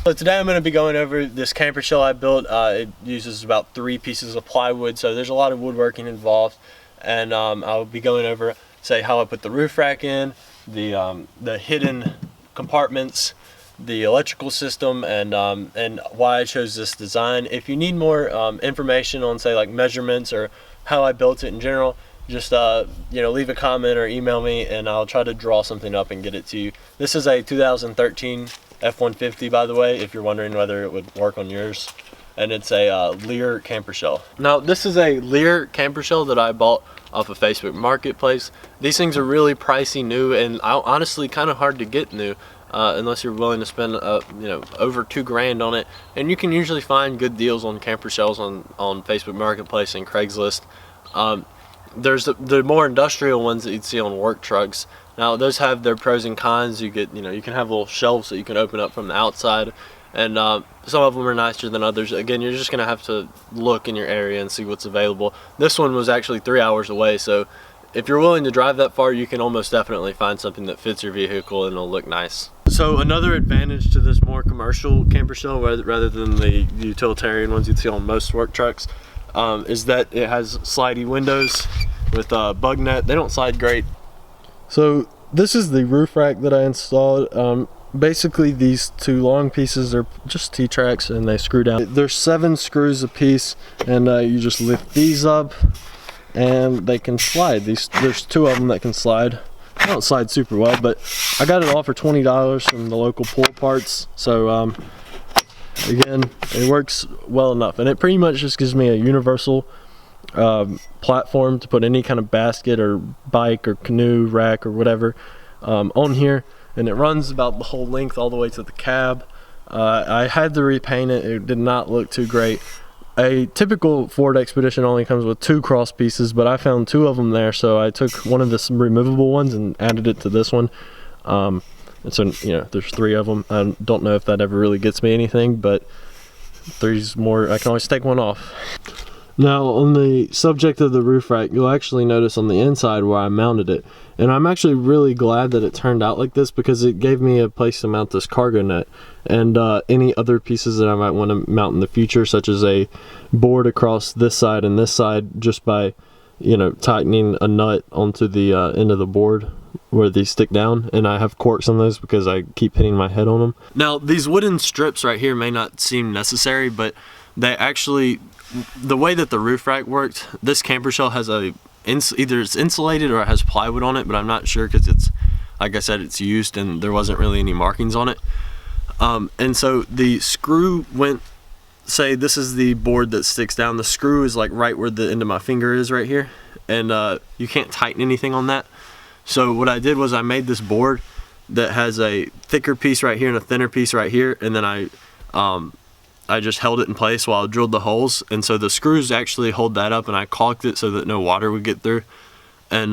So today I'm going to be going over this camper shell I built. It uses about 3 pieces of plywood, so there's a lot of woodworking involved. And I'll be going over, say, how I put the roof rack in, the hidden compartments, the electrical system, and why I chose this design. If you need more information on, say, like measurements or how I built it in general, just leave a comment or email me, and I'll try to draw something up and get it to you. This is a 2013 F-150, by the way, if you're wondering whether it would work on yours. And it's a Lear camper shell. Now, this is a Lear camper shell that I bought off of Facebook Marketplace. These things are really pricey new, and honestly kind of hard to get new unless you're willing to spend over $2,000 on it. And you can usually find good deals on camper shells on Facebook Marketplace and Craigslist. There's the more industrial ones that you'd see on work trucks. Now, those have their pros and cons. You can have little shelves that you can open up from the outside, and some of them are nicer than others. Again, you're just gonna have to look in your area and see what's available. This one was actually 3 hours away, so if you're willing to drive that far, you can almost definitely find something that fits your vehicle and it'll look nice. So another advantage to this more commercial camper shell, rather than the utilitarian ones you'd see on most work trucks, is that it has slidey windows with bug net. They don't slide great. So this is the roof rack that I installed. Basically, these 2 long pieces are just T-tracks, and they screw down. There's 7 screws a piece, and you just lift these up and they can slide. There's 2 of them that can slide. They don't slide super well, but I got it all for $20 from the local pool parts. So again, it works well enough, and it pretty much just gives me a universal platform to put any kind of basket or bike or canoe rack or whatever on here, and it runs about the whole length all the way to the cab. I had to repaint it. It did not look too great. A typical Ford Expedition only comes with 2 cross pieces, but I found 2 of them there, so I took one of the removable ones and added it to this one. And so there's 3 of them. I don't know if that ever really gets me anything, but 3's more. I can always take one off. Now, on the subject of the roof rack, you'll actually notice on the inside where I mounted it. And I'm actually really glad that it turned out like this, because it gave me a place to mount this cargo net and any other pieces that I might want to mount in the future, such as a board across this side and this side, just by tightening a nut onto the end of the board where they stick down. And I have corks on those because I keep hitting my head on them. Now, these wooden strips right here may not seem necessary, but they actually, the way that the roof rack worked, this camper shell has either it's insulated or it has plywood on it, but I'm not sure, because it's, like I said, it's used and there wasn't really any markings on it. And so the screw went, say this is the board that sticks down, the screw is like right where the end of my finger is right here, and you can't tighten anything on that. So what I did was I made this board that has a thicker piece right here and a thinner piece right here, and then I just held it in place while I drilled the holes, and so the screws actually hold that up, and I caulked it so that no water would get through, and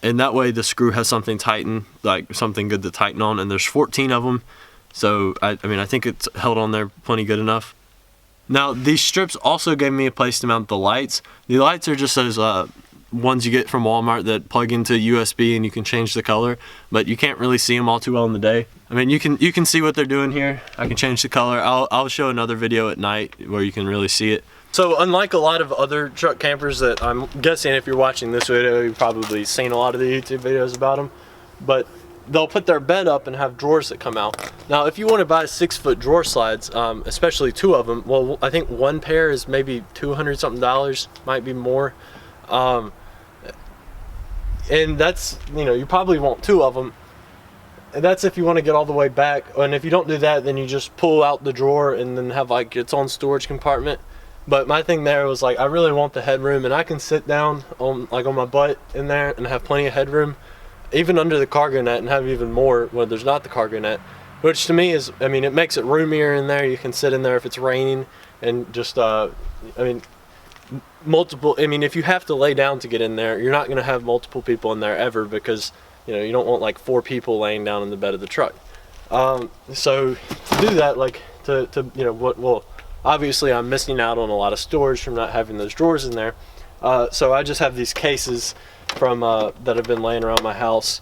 that way the screw has something tighten, like something good to tighten on, and there's 14 of them, so I think it's held on there plenty good enough. Now, these strips also gave me a place to mount the lights. The lights are just those ones you get from Walmart that plug into USB and you can change the color, but you can't really see them all too well in the day. You can see what they're doing here. I can change the color. I'll show another video at night where you can really see it. So unlike a lot of other truck campers that I'm guessing if you're watching this video, you've probably seen a lot of the YouTube videos about them, but they'll put their bed up and have drawers that come out. Now, if you want to buy 6-foot drawer slides, especially 2 of them, well, I think one pair is maybe $200 something, might be more. And that's, you probably want 2 of them. And that's if you want to get all the way back. And if you don't do that, then you just pull out the drawer and then have like its own storage compartment. But my thing there was like, I really want the headroom, and I can sit down on my butt in there and have plenty of headroom, even under the cargo net, and have even more when there's not the cargo net, which to me is, it makes it roomier in there. You can sit in there if it's raining, and just multiple, if you have to lay down to get in there, you're not going to have multiple people in there ever, because you don't want like 4 people laying down in the bed of the truck. So to do that, like obviously I'm missing out on a lot of storage from not having those drawers in there. So I just have these cases from that have been laying around my house.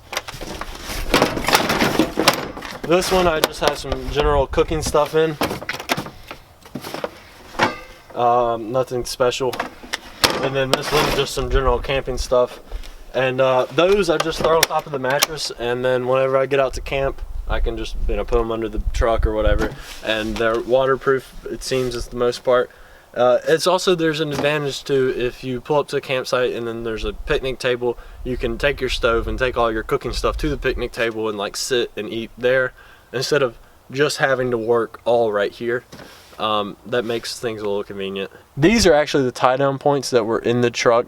This one I just have some general cooking stuff in. Nothing special. And then this one just some general camping stuff. And those I just throw on top of the mattress, and then whenever I get out to camp, I can just put them under the truck or whatever. And they're waterproof, it seems, is the most part. It's also, there's an advantage to if you pull up to a campsite and then there's a picnic table, you can take your stove and take all your cooking stuff to the picnic table and like sit and eat there instead of just having to work all right here. That makes things a little convenient. These are actually the tie down points that were in the truck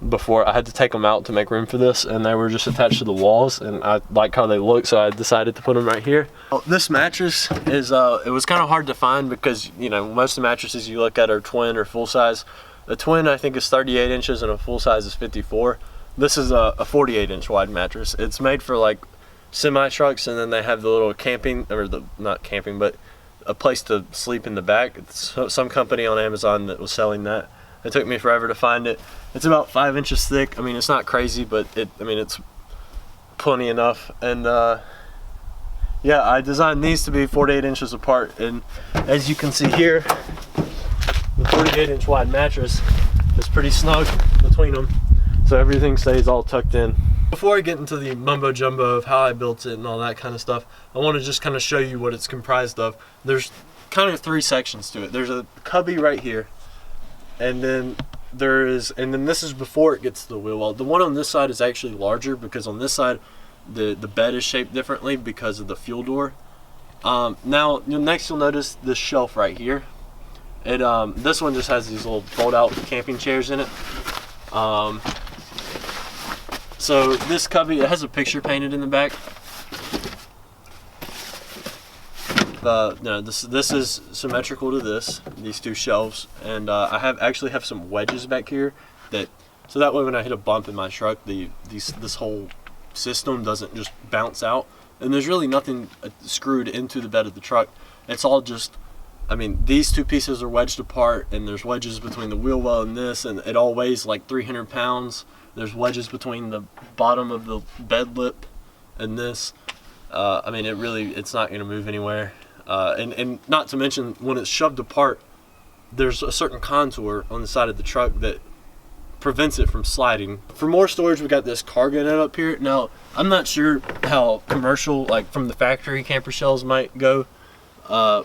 before. I had to take them out to make room for this, and they were just attached to the walls, and I like how they look, so I decided to put them right here. This mattress is it was kind of hard to find because, you know, most of the mattresses you look at are twin or full size. The twin I think is 38 inches and a full size is 54. This is a 48 inch wide mattress. It's made for like semi trucks, and then they have the little camping, or the not camping, but a place to sleep in the back. It's some company on Amazon that was selling that. It took me forever to find it. It's about 5 inches thick. I mean, it's not crazy, but it's plenty enough. And yeah, I designed these to be 48 inches apart. And as you can see here, the 48 inch wide mattress is pretty snug between them, so everything stays all tucked in. Before I get into the mumbo jumbo of how I built it and all that kind of stuff, I want to just kind of show you what it's comprised of. There's kind of 3 sections to it. There's a cubby right here, and then this is before it gets to the wheel well. The one on this side is actually larger because on this side the bed is shaped differently because of the fuel door. Now next you'll notice this shelf right here. This one just has these little fold out camping chairs in it. So this cubby, it has a picture painted in the back. No, this is symmetrical to these 2 shelves, and I actually have some wedges back here so that way when I hit a bump in my truck, this whole system doesn't just bounce out. And there's really nothing screwed into the bed of the truck. It's all just, I mean, these 2 pieces are wedged apart, and there's wedges between the wheel well and this, and it all weighs like 300 pounds. There's wedges between the bottom of the bed lip and this. I mean, it's not going to move anywhere. And not to mention, when it's shoved apart, there's a certain contour on the side of the truck that prevents it from sliding. For more storage, we got this cargo net up here. Now, I'm not sure how commercial, like from the factory, camper shells might go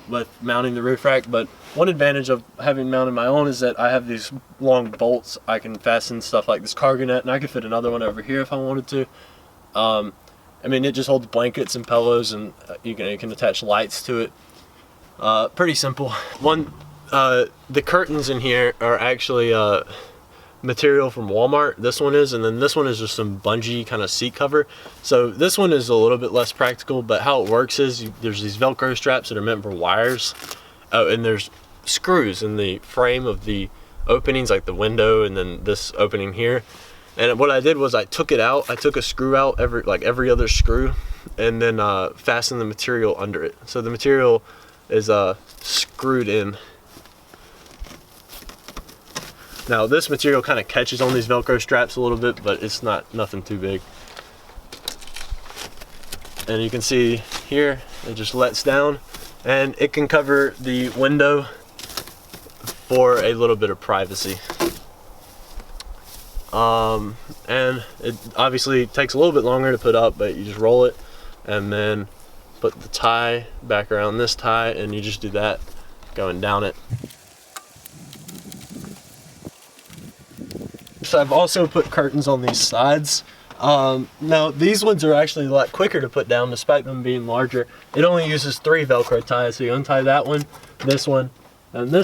with mounting the roof rack, but one advantage of having mounted my own is that I have these long bolts. I can fasten stuff like this cargo net, and I could fit another one over here if I wanted to. I mean, it just holds blankets and pillows, and you can attach lights to it. Pretty simple. The curtains in here are actually material from Walmart. This one is, and then this one is just some bungee kind of seat cover. So this one is a little bit less practical, but how it works is there's these Velcro straps that are meant for wires. Oh, and there's screws in the frame of the openings, like the window and then this opening here. And what I did was I took it out. I took a screw out every other screw, and then fastened the material under it. So the material is screwed in. Now this material kind of catches on these Velcro straps a little bit, but it's nothing too big. And you can see here, it just lets down, and it can cover the window for a little bit of privacy. And it obviously takes a little bit longer to put up, but you just roll it and then put the tie back around this tie, and you just do that going down it. So I've also put curtains on these sides. Now these ones are actually a lot quicker to put down despite them being larger. It only uses 3 Velcro ties, so you untie that one, and this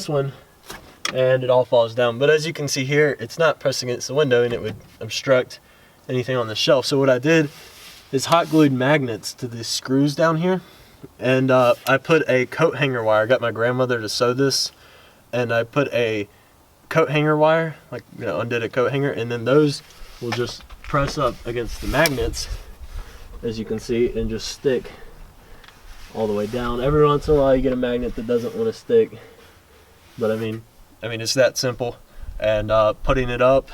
one, and it all falls down. But as you can see here, it's not pressed against the window, and it would obstruct anything on the shelf. So what I did is hot glued magnets to these screws down here, and I put a coat hanger wire. I got my grandmother to sew this, and I put a coat hanger wire, like, undid a coat hanger, and then those will just press up against the magnets, as you can see, and just stick all the way down. Every once in a while you get a magnet that doesn't want to stick, but I mean it's that simple. And putting it up,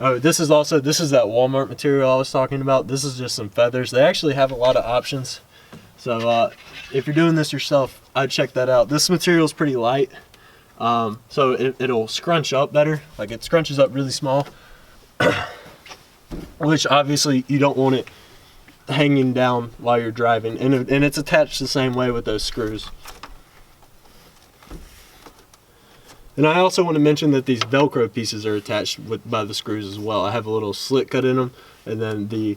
Oh, this is that Walmart material I was talking about. This is just some feathers. They actually have a lot of options. So if you're doing this yourself, I'd check that out. This material is pretty light, so it'll scrunch up better. Like it scrunches up really small, which obviously you don't want it hanging down while you're driving. And it's attached the same way with those screws. And I also want to mention that these Velcro pieces are attached by the screws as well. I have a little slit cut in them, and then the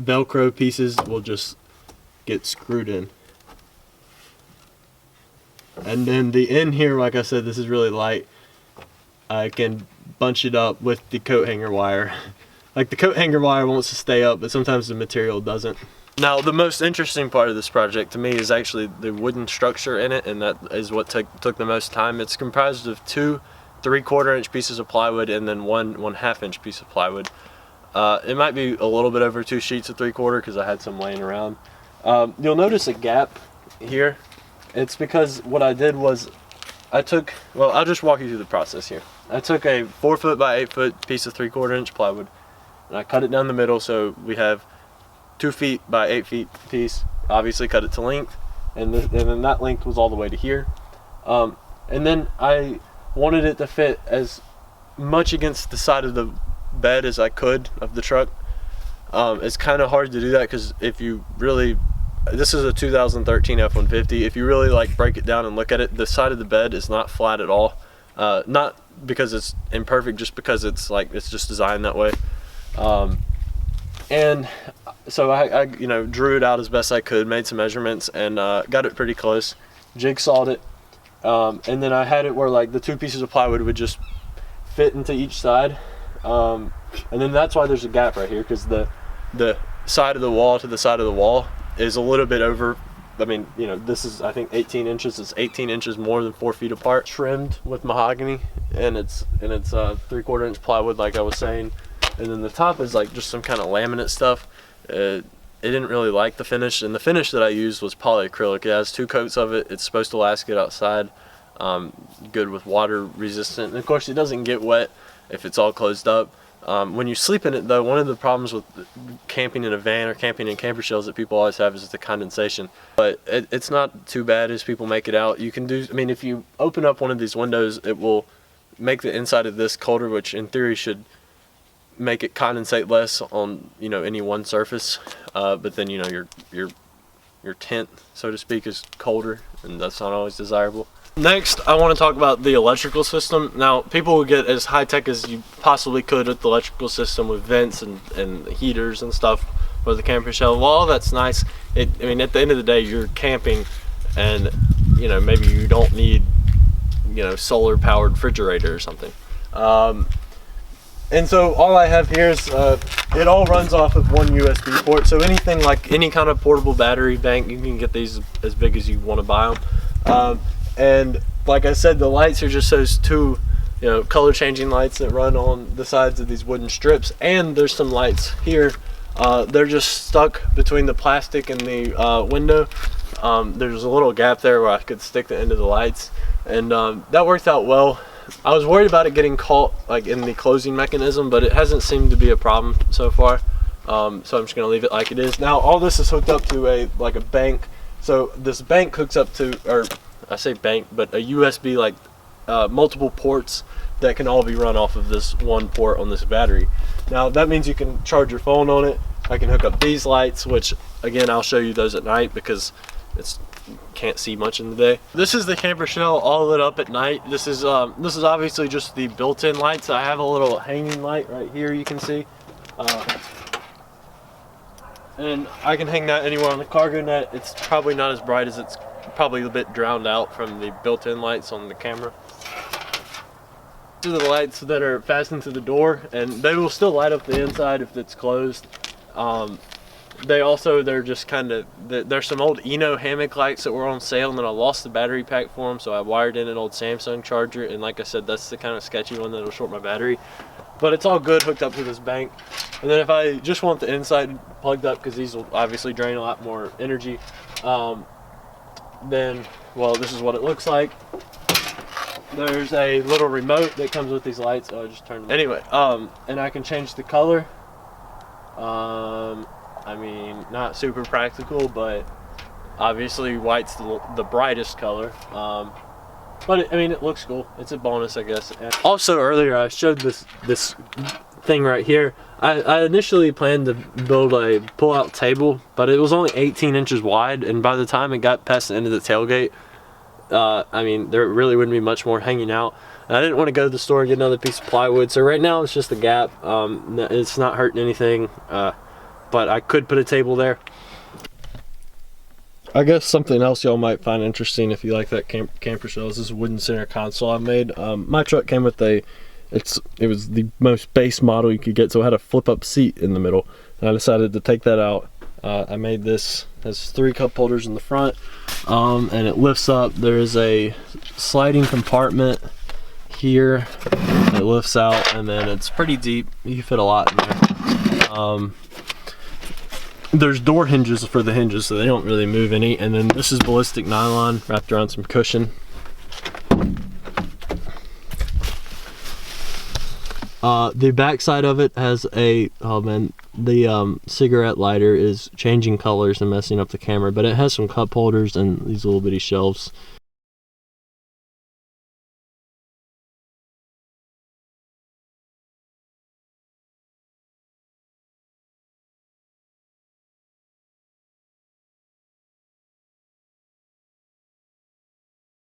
Velcro pieces will just get screwed in. And then the end here, like I said, this is really light. I can bunch it up with the coat hanger wire. Like the coat hanger wire wants to stay up, but sometimes the material doesn't. Now, the most interesting part of this project to me is actually the wooden structure in it, and that is what took the most time. It's comprised of 2 3/4 inch pieces of plywood and then one 1/2 inch piece of plywood. It might be a little bit over 2 sheets of 3/4 because I had some laying around. You'll notice a gap here. It's because what I did was I'll just walk you through the process here. I took a 4 foot by 8 foot piece of 3/4 inch plywood, and I cut it down the middle so we have 2 feet by 8 feet piece. Obviously cut it to length, and then that length was all the way to here. And then I wanted it to fit as much against the side of the bed as I could of the truck. It's kind of hard to do that because if you really, this is a 2013 F-150. If you really like break it down and look at it, the side of the bed is not flat at all. Not because it's imperfect, just because it's just designed that way. And so I drew it out as best I could, made some measurements, and got it pretty close, jigsawed it, and then I had it where like the 2 pieces of plywood would just fit into each side, and then that's why there's a gap right here, because the side of the wall to the side of the wall is a little bit over. I mean, this is I think 18 inches. It's 18 inches more than 4 feet apart. Trimmed with mahogany, and it's 3/4 inch plywood, like I was saying. And then the top is like just some kind of laminate stuff. It didn't really like the finish, and the finish that I used was polyacrylic. It has 2 coats of it. It's supposed to last good outside, good with water resistant, and of course it doesn't get wet if it's all closed up. When you sleep in it though, one of the problems with camping in a van or camping in camper shells that people always have is the condensation. But it's not too bad as people make it out. You can do, I mean, if you open up one of these windows, it will make the inside of this colder, which in theory should make it condensate less on any one surface, but then your tent, so to speak, is colder, and that's not always desirable. Next, I want to talk about the electrical system. Now, people will get as high-tech as you possibly could with the electrical system, with vents and heaters and stuff for the camper shell. Well, all that's nice. I mean, at the end of the day, you're camping, and maybe you don't need solar-powered refrigerator or something. And so all I have here is, it all runs off of one USB port. So anything like any kind of portable battery bank, you can get these as big as you want to buy them. And like I said, the lights are just those 2, color changing lights that run on the sides of these wooden strips. And there's some lights here. They're just stuck between the plastic and the window. There's a little gap there where I could stick the end of the lights. And that worked out well. I was worried about it getting caught like in the closing mechanism, but it hasn't seemed to be a problem so far. So I'm just gonna leave it like it is. Now all this is hooked up to a bank. So this bank hooks up to, or I say bank, but a USB multiple ports that can all be run off of this one port on this battery. Now that means you can charge your phone on it. I can hook up these lights, which again I'll show you those at night because can't see much in the day. This is the camper shell all lit up at night. This is obviously just the built-in lights. I have a little hanging light right here, you can see, and I can hang that anywhere on the cargo net. It's probably not as bright, as it's probably a bit drowned out from the built-in lights on the camera. These are the lights that are fastened to the door, and they will still light up the inside if it's closed. They're just kind of, there's some old Eno hammock lights that were on sale, and then I lost the battery pack for them, so I wired in an old Samsung charger, and like I said, that's the kind of sketchy one that'll short my battery. But it's all good hooked up to this bank. And then if I just want the inside plugged up, because these will obviously drain a lot more energy, then, well, this is what it looks like. there's a little remote that comes with these lights. Oh, I just turned them. Anyway, and I can change the color. I mean, not super practical, but obviously white's the brightest color. But I mean, it looks cool. It's a bonus, I guess. And also, earlier I showed this thing right here. I initially planned to build a pull-out table, but it was only 18 inches wide, and by the time it got past the end of the tailgate, I mean, there really wouldn't be much more hanging out. And I didn't want to go to the store and get another piece of plywood, so right now it's just a gap. It's not hurting anything, but I could put a table there. I guess something else y'all might find interesting if you like that camper shell is this wooden center console I made. My truck came with it was the most base model you could get, so it had a flip-up seat in the middle. And I decided to take that out. I made this, has 3 cup holders in the front, and it lifts up. There is a sliding compartment here. It lifts out, and then it's pretty deep. You can fit a lot in there. There's door hinges for the hinges, so they don't really move any. And then this is ballistic nylon wrapped around some cushion. The back side of it has a, oh man, the cigarette lighter is changing colors and messing up the camera, but it has some cup holders and these little bitty shelves